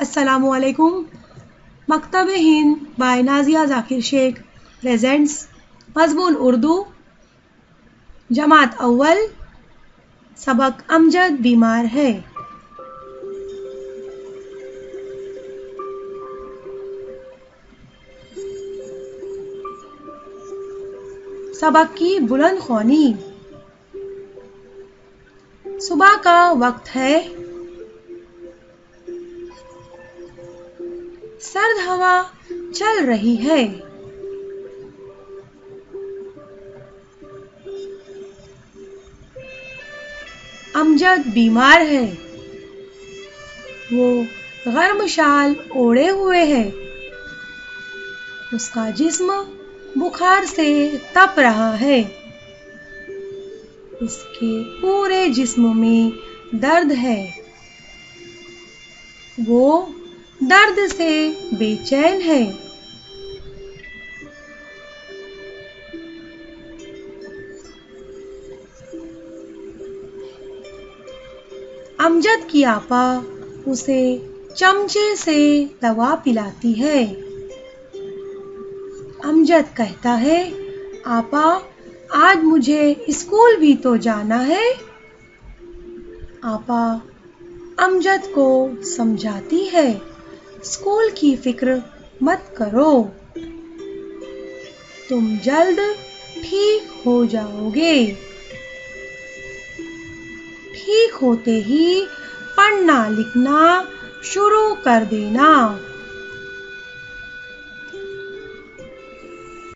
अस्सलामुअलैकुम। मकतब Hind bye Nazia Zakir Sheikh presents मज़मून Urdu जमात अव्वल सबक अमजद बीमार है। सबक की बुलंद ख्वानी। सुबह का वक्त है। सर्द हवा चल रही है। अमजद बीमार है। वो गर्म शाल ओढ़े हुए है। उसका जिस्म बुखार से तप रहा है। उसके पूरे जिस्म में दर्द है। वो दर्द से बेचैन है। अमजद की आपा उसे चमचे से दवा पिलाती है। अमजद कहता है, आपा आज मुझे स्कूल भी तो जाना है। आपा अमजद को समझाती है, स्कूल की फिक्र मत करो, तुम जल्द ठीक हो जाओगे। ठीक होते ही पढ़ना लिखना शुरू कर देना।